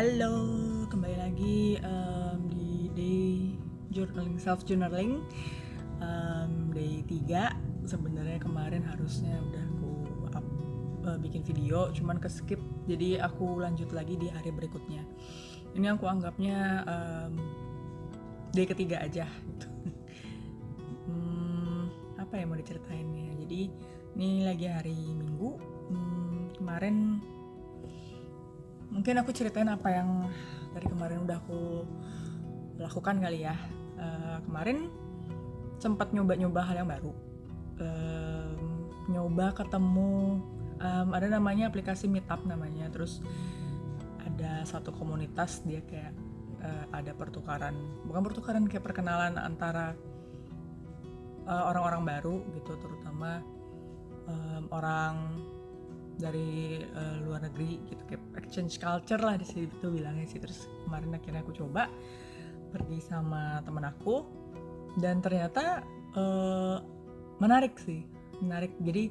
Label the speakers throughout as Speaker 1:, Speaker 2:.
Speaker 1: Halo, kembali lagi di day journaling, self journaling, day 3. Sebenarnya kemarin harusnya udah aku bikin video, cuman ke skip, jadi aku lanjut lagi di hari berikutnya. Ini aku anggapnya day ketiga aja gitu. Apa yang mau diceritainnya? Jadi ini lagi hari Minggu. Kemarin mungkin aku ceritain apa yang dari kemarin udah aku lakukan kali ya. Kemarin sempat nyoba hal yang baru, nyoba ketemu, ada namanya aplikasi Meetup namanya. Terus ada satu komunitas, dia kayak ada bukan pertukaran, kayak perkenalan antara orang-orang baru gitu, terutama orang dari luar negeri gitu, kayak exchange culture lah di situ bilangnya sih. Terus kemarin akhirnya aku coba pergi sama temen aku, dan ternyata menarik. Jadi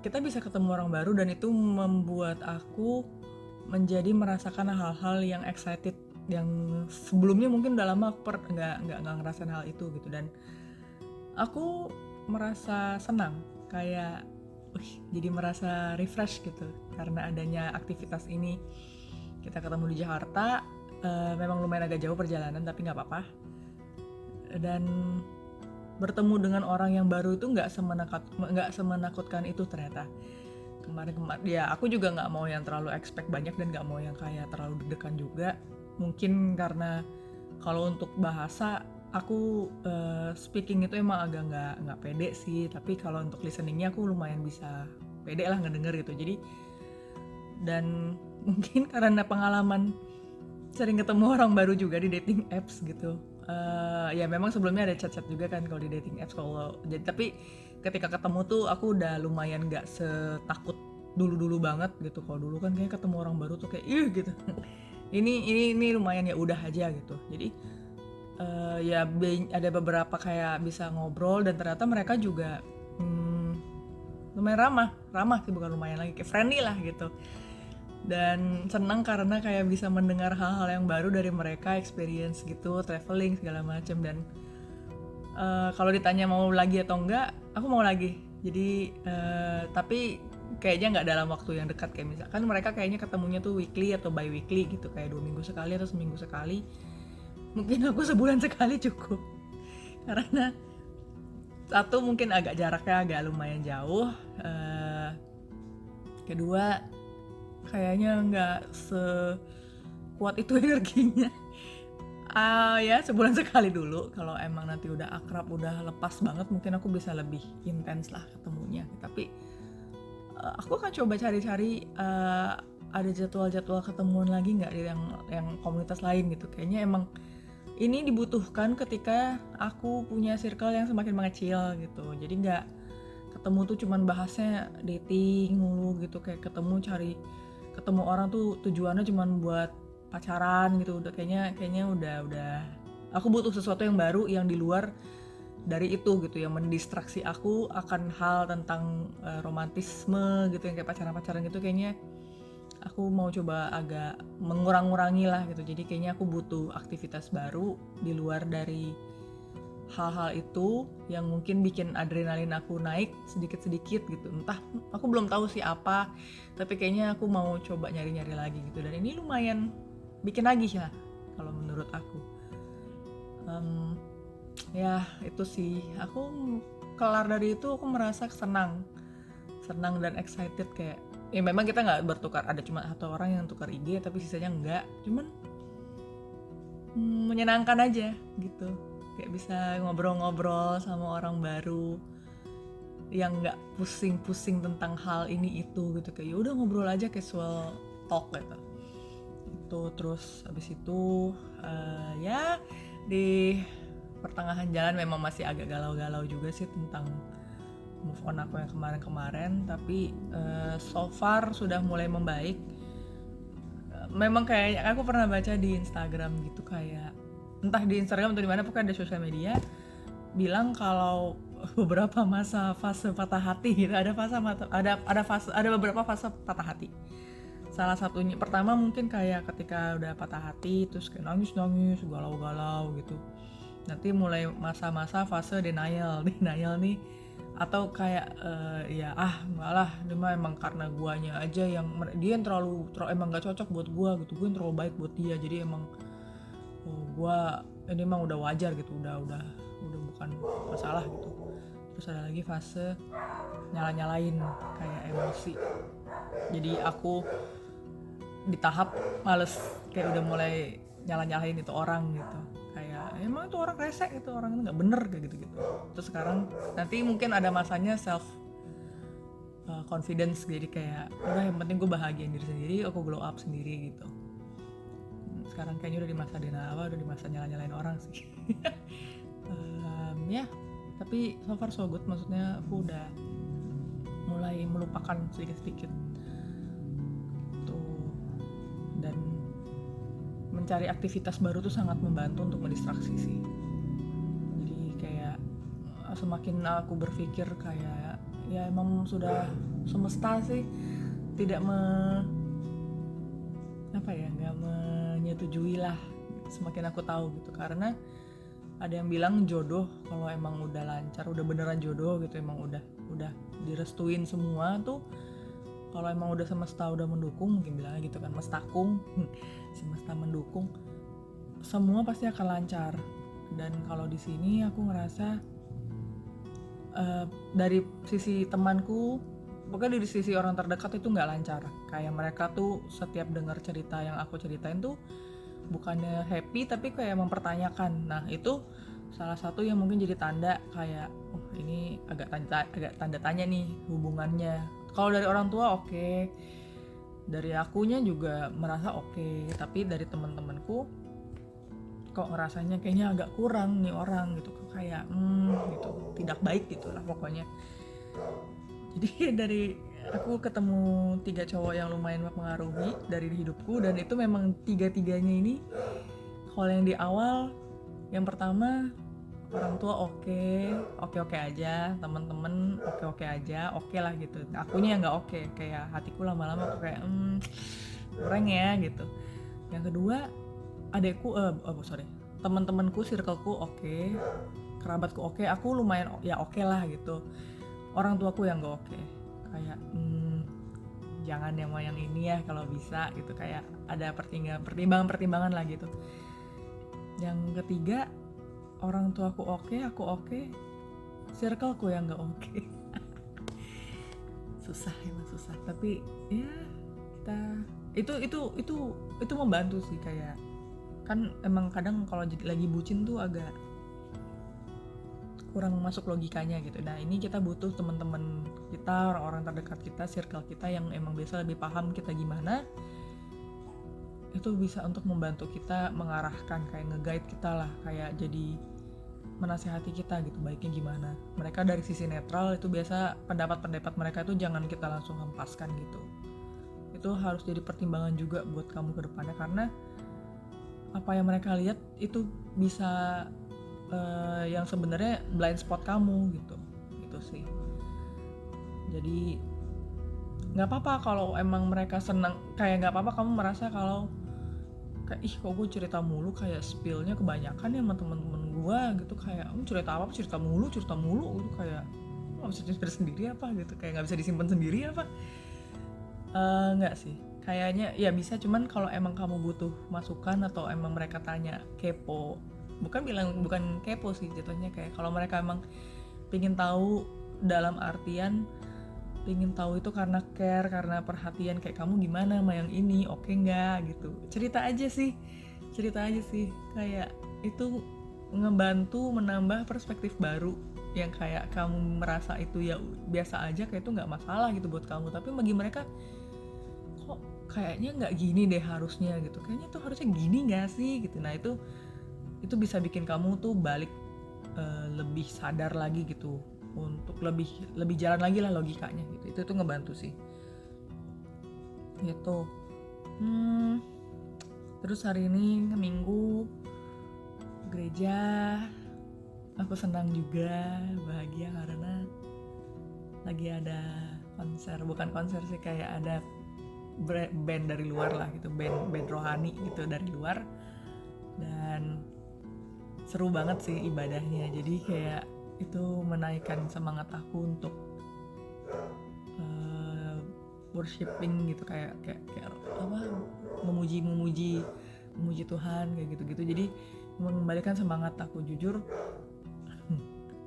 Speaker 1: kita bisa ketemu orang baru, dan itu membuat aku menjadi merasakan hal-hal yang excited, yang sebelumnya mungkin udah lama aku nggak ngerasain hal itu gitu. Dan aku merasa senang, kayak jadi merasa refresh gitu karena adanya aktivitas ini. Kita ketemu di Jakarta, memang lumayan agak jauh perjalanan, tapi nggak apa-apa. Dan bertemu dengan orang yang baru itu nggak semenakutkan itu ternyata. Kemarin ya aku juga nggak mau yang terlalu expect banyak, dan nggak mau yang kayak terlalu deg-degan juga. Mungkin karena kalau untuk bahasa aku speaking itu emang agak nggak pede sih, tapi kalau untuk listeningnya aku lumayan bisa pede lah ngedenger gitu. Jadi, dan mungkin karena pengalaman sering ketemu orang baru juga di dating apps gitu, ya memang sebelumnya ada chat-chat juga kan kalau di dating apps, tapi ketika ketemu tuh aku udah lumayan nggak setakut dulu banget gitu. Kalau dulu kan kayak ketemu orang baru tuh kayak gitu. ini lumayan ya udah aja gitu. Jadi ya ada beberapa kayak bisa ngobrol, dan ternyata mereka juga lumayan ramah sih, bukan lumayan lagi, kayak friendly lah gitu. Dan senang karena kayak bisa mendengar hal-hal yang baru dari mereka, experience gitu, traveling segala macam. Dan kalau ditanya mau lagi atau enggak, aku mau lagi. Jadi tapi kayaknya nggak dalam waktu yang dekat. Kayak misalkan mereka kayaknya ketemunya tuh weekly atau bi-weekly gitu, kayak 2 minggu sekali atau seminggu sekali. Mungkin aku sebulan sekali cukup, karena satu mungkin jaraknya agak lumayan jauh, kedua kayaknya nggak sekuat itu energinya. Ya sebulan sekali dulu. Kalau emang nanti udah akrab, udah lepas banget, mungkin aku bisa lebih intens lah ketemunya. Tapi aku akan coba cari-cari ada jadwal ketemuan lagi nggak yang komunitas lain gitu. Kayaknya emang ini dibutuhkan ketika aku punya circle yang semakin mengecil gitu. Jadi nggak ketemu tuh cuman bahasnya dating mulu gitu, kayak ketemu orang tuh tujuannya cuman buat pacaran gitu. Udah kayaknya udah aku butuh sesuatu yang baru, yang di luar dari itu gitu, yang mendistraksi aku akan hal tentang romantisme gitu, yang kayak pacaran gitu. Kayaknya aku mau coba agak mengurangi lah gitu. Jadi kayaknya aku butuh aktivitas baru di luar dari hal-hal itu, yang mungkin bikin adrenalin aku naik sedikit-sedikit gitu. Entah, aku belum tahu sih apa, tapi kayaknya aku mau coba nyari-nyari lagi gitu. Dan ini lumayan bikin lagi lah kalau menurut aku. Ya itu sih, aku kelar dari itu aku merasa senang dan excited. Kayak ya memang kita nggak bertukar, ada cuma satu orang yang tukar IG tapi sisanya enggak, cuman menyenangkan aja gitu, kayak bisa ngobrol-ngobrol sama orang baru yang nggak pusing-pusing tentang hal ini itu gitu. Kayak udah ngobrol aja, casual talk gitu. Itu terus habis itu ya di pertengahan jalan memang masih agak galau-galau juga sih tentang move on aku yang kemarin-kemarin, tapi so far sudah mulai membaik. Memang kayak aku pernah baca di Instagram gitu, kayak entah di Instagram atau di mana, pokoknya ada sosial media bilang kalau beberapa fase patah hati gitu, ada beberapa fase patah hati. salah satunya pertama mungkin kayak ketika udah patah hati terus kayak nangis galau-galau gitu. Nanti mulai masa-masa fase denial nih, atau kayak ya enggak lah, ini mah emang karena guanya aja yang dia yang terlalu emang gak cocok buat gua gitu, gue yang terlalu baik buat dia, jadi emang gua ini emang udah wajar gitu, udah bukan masalah gitu. Terus ada lagi fase nyala-nyalain kayak emosi, jadi aku di tahap males, kayak udah mulai nyala-nyalain itu orang gitu, kayak emang itu orang resek, itu orang itu nggak bener kayak gitu. Terus sekarang nanti mungkin ada masanya self confidence, jadi kayak udah yang penting gue bahagiain diri sendiri, aku glow up sendiri gitu. Sekarang kayaknya udah di masa udah di masa nyala-nyalain orang sih. Ya tapi so far so good, maksudnya aku udah mulai melupakan sedikit-sedikit tuh, dan mencari aktivitas baru tuh sangat membantu untuk mendistraksi sih. Jadi kayak semakin aku berpikir kayak ya emang sudah semesta sih tidak nggak menyetujui lah, semakin aku tahu gitu. Karena ada yang bilang jodoh kalau emang udah lancar, udah beneran jodoh gitu, emang udah direstuin semua tuh, kalau emang udah semesta udah mendukung, mungkin bilangnya gitu kan, mestakung semesta mendukung, semua pasti akan lancar. Dan kalau di sini aku ngerasa dari sisi temanku, pokoknya dari sisi orang terdekat itu nggak lancar. Kayak mereka tuh setiap dengar cerita yang aku ceritain tuh bukannya happy tapi kayak mempertanyakan. Nah itu salah satu yang mungkin jadi tanda kayak ini agak tanda tanya nih hubungannya. Kalau dari orang tua oke, dari akunya juga merasa oke, tapi dari teman-temanku kok ngerasanya kayaknya agak kurang nih orang gitu, kayak gitu, tidak baik gitulah pokoknya. Jadi dari aku ketemu 3 cowok yang lumayan mempengaruhi dari hidupku, dan itu memang 3-3-nya ini, kalau yang di awal, yang pertama orang tua oke aja, teman-teman oke aja, oke lah gitu. Akunya yang nggak oke, kayak hatiku lama-lama aku kayak kurang ya gitu. Yang kedua adekku, teman-temanku, circleku oke, kerabatku oke, aku lumayan ya oke lah gitu. Orang tuaku yang nggak oke, kayak jangan yang mau yang ini ya kalau bisa gitu, kayak ada pertimbangan lah gitu. Yang ketiga orang tuaku oke, aku oke, circleku yang nggak oke. susah, tapi ya kita itu membantu sih, kayak kan emang kadang kalau lagi bucin tuh agak kurang masuk logikanya gitu. Nah ini kita butuh teman-teman kita, orang-orang terdekat kita, circle kita yang emang biasa lebih paham kita gimana, itu bisa untuk membantu kita mengarahkan, kayak nge-guide kita lah, kayak jadi menasihati kita gitu baiknya gimana. Mereka dari sisi netral, itu biasa pendapat mereka itu jangan kita langsung hempaskan gitu. Itu harus jadi pertimbangan juga buat kamu ke depannya, karena apa yang mereka lihat itu bisa yang sebenarnya blind spot kamu gitu sih. Jadi nggak apa-apa kalau emang mereka senang, kayak nggak apa-apa kamu merasa kalau kayak kok gue cerita mulu, kayak spillnya kebanyakan ya sama temen-temen gue gitu, kayak cerita mulu gitu, kayak nggak bisa cerita sendiri apa gitu, kayak nggak bisa disimpan sendiri apa. Nggak sih, kayaknya ya bisa, cuman kalau emang kamu butuh masukan atau emang mereka tanya kepo, bukan kepo sih jatuhnya, kayak kalau mereka emang pingin tahu, dalam artian pingin tahu itu karena care, karena perhatian, kayak kamu gimana sama yang ini, oke nggak gitu, cerita aja sih, kayak itu ngebantu menambah perspektif baru yang kayak kamu merasa itu ya biasa aja, kayak itu nggak masalah gitu buat kamu, tapi bagi mereka kok kayaknya nggak gini deh harusnya gitu, kayaknya tuh harusnya gini nggak sih gitu. Nah itu bisa bikin kamu tuh balik lebih sadar lagi gitu, untuk lebih jalan lagi lah logikanya gitu. Itu tuh ngebantu sih gitu. Terus hari ini Minggu gereja, aku senang juga, bahagia karena lagi ada konser, bukan konser sih, kayak ada band dari luar lah gitu, band rohani gitu dari luar. Dan seru banget sih ibadahnya, jadi kayak itu menaikkan semangat aku untuk worshiping gitu, kayak apa, memuji Tuhan kayak gitu-gitu. Jadi mengembalikan semangat aku. Jujur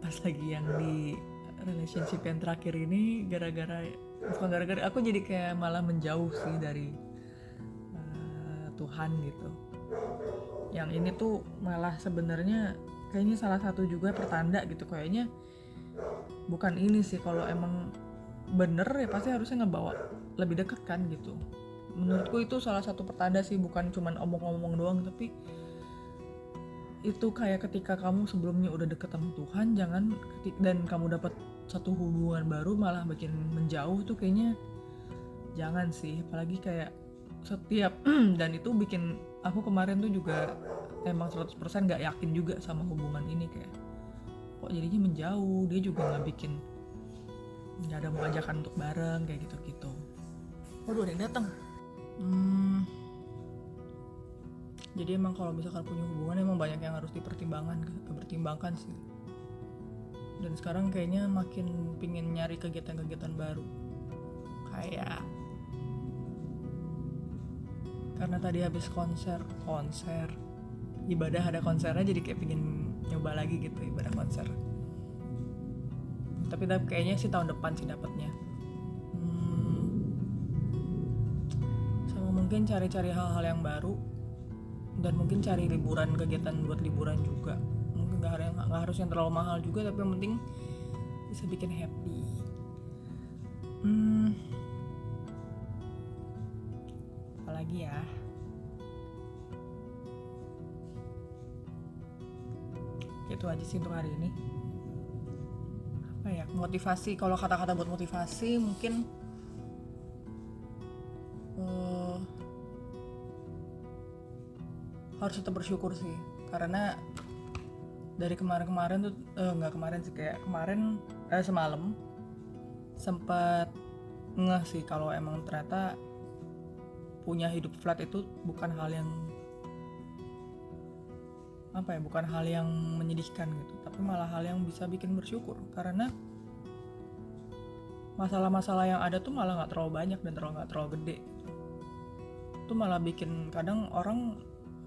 Speaker 1: pas lagi yang di relationship yang terakhir ini, bukan gara-gara aku jadi kayak malah menjauh sih dari Tuhan gitu. Yang ini tuh malah sebenarnya kayaknya salah satu juga pertanda gitu, kayaknya bukan ini sih, kalau emang bener ya pasti harusnya ngebawa lebih dekat kan gitu. Menurutku itu salah satu pertanda sih, bukan cuman omong-omong doang, tapi itu kayak ketika kamu sebelumnya udah deket sama Tuhan, dan kamu dapat satu hubungan baru malah bikin menjauh tuh kayaknya jangan sih. Apalagi kayak setiap dan itu bikin aku kemarin tuh juga emang 100% gak yakin juga sama hubungan ini, kayak kok jadinya menjauh. Dia juga gak ada mau ajakan untuk bareng kayak gitu-gitu. Waduh, ada yang datang. Jadi emang kalau misalkan punya hubungan emang banyak yang harus dipertimbangkan sih. Dan sekarang kayaknya makin pingin nyari kegiatan-kegiatan baru. Kayak karena tadi habis konser ibadah, ada konsernya, jadi kayak pingin nyoba lagi gitu ibadah konser. Tapi kayaknya sih tahun depan sih dapatnya. Sama mungkin cari-cari hal-hal yang baru, dan mungkin cari kegiatan buat liburan juga. Mungkin nggak harus yang terlalu mahal juga, tapi yang penting bisa bikin happy. Apalagi ya, itu aja sih untuk hari ini. Apa ya, motivasi, kalau kata-kata buat motivasi mungkin harus tetap bersyukur sih, karena dari kemarin-kemarin tuh nggak kemarin sih, kayak semalam sempat ngeh sih kalau emang ternyata punya hidup flat itu bukan hal yang menyedihkan gitu, tapi malah hal yang bisa bikin bersyukur. Karena masalah-masalah yang ada tuh malah nggak terlalu banyak dan nggak terlalu gede gitu. Itu malah bikin kadang orang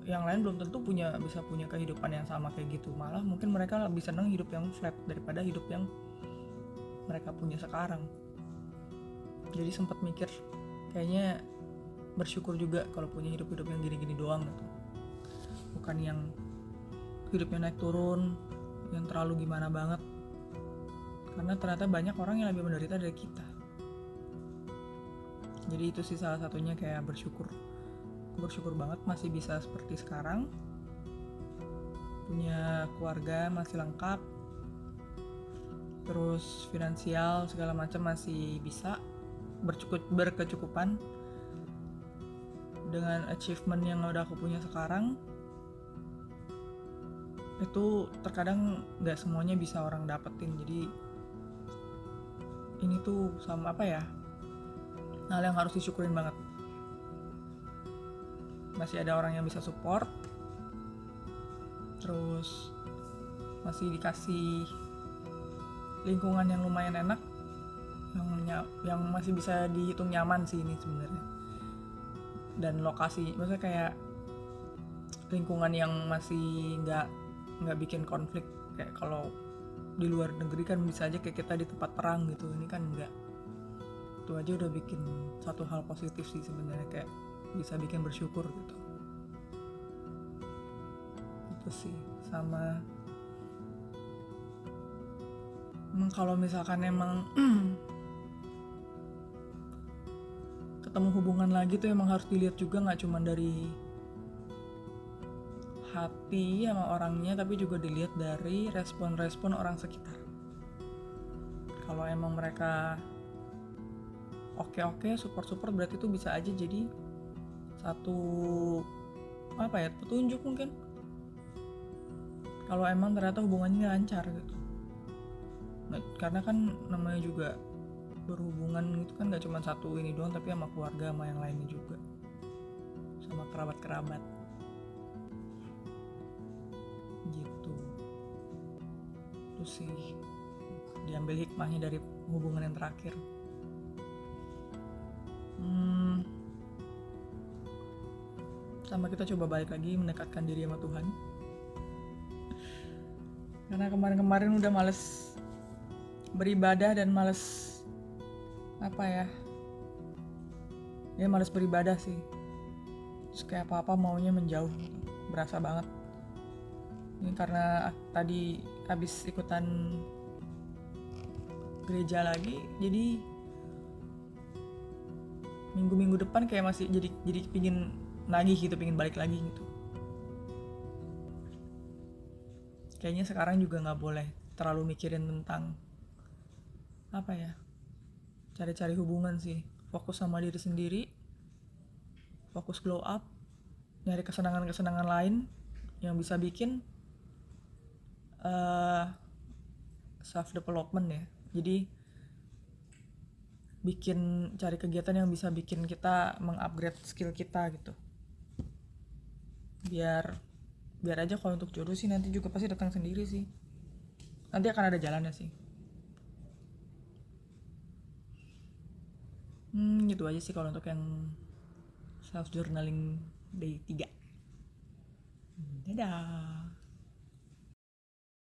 Speaker 1: yang lain belum tentu bisa punya kehidupan yang sama kayak gitu. Malah mungkin mereka lebih senang hidup yang flat daripada hidup yang mereka punya sekarang. Jadi sempat mikir kayaknya bersyukur juga kalau punya hidup yang gini-gini doang gitu. Bukan yang hidupnya naik turun, yang terlalu gimana banget. Karena ternyata banyak orang yang lebih menderita dari kita. Jadi itu sih salah satunya, kayak bersyukur banget masih bisa seperti sekarang, punya keluarga masih lengkap, terus finansial segala macam masih bisa berkecukupan dengan achievement yang udah aku punya sekarang. Itu terkadang nggak semuanya bisa orang dapetin. Jadi ini tuh sama hal yang harus disyukurin banget. Masih ada orang yang bisa support, terus masih dikasih lingkungan yang lumayan enak, yang masih bisa dihitung nyaman sih ini sebenarnya. Dan lokasi, maksudnya kayak lingkungan yang masih nggak bikin konflik. Kayak kalau di luar negeri kan bisa aja kayak kita di tempat perang gitu, ini kan enggak. Itu aja udah bikin satu hal positif sih sebenarnya, kayak bisa bikin bersyukur gitu. Itu sih. Sama kalau misalkan emang ketemu hubungan lagi tuh emang harus dilihat juga, nggak cuma dari hati sama orangnya, tapi juga dilihat dari respon-respon orang sekitar. Kalau emang mereka oke, support, berarti itu bisa aja jadi satu petunjuk mungkin. Kalau emang ternyata hubungannya lancar gitu. Nah, karena kan namanya juga berhubungan itu kan gak cuma satu ini doang, tapi sama keluarga, sama yang lainnya juga, sama kerabat-kerabat gitu. Itu sih diambil hikmahnya dari hubungan yang terakhir. Sama kita coba balik lagi mendekatkan diri sama Tuhan, karena kemarin-kemarin udah males beribadah dan males males beribadah sih. Terus kayak apa-apa maunya menjauh, berasa banget. Ini karena tadi habis ikutan gereja lagi, jadi minggu-minggu depan kayak masih jadi pingin nagih gitu, pingin balik lagi gitu. Kayaknya sekarang juga nggak boleh terlalu mikirin tentang cari-cari hubungan sih. Fokus sama diri sendiri, fokus glow up, nyari kesenangan-kesenangan lain yang bisa bikin self development ya. Jadi cari kegiatan yang bisa bikin kita mengupgrade skill kita gitu. Biar aja kalau untuk jodoh sih nanti juga pasti datang sendiri sih. Nanti akan ada jalannya sih. Gitu aja sih kalau untuk yang self journaling day 3. Dadah.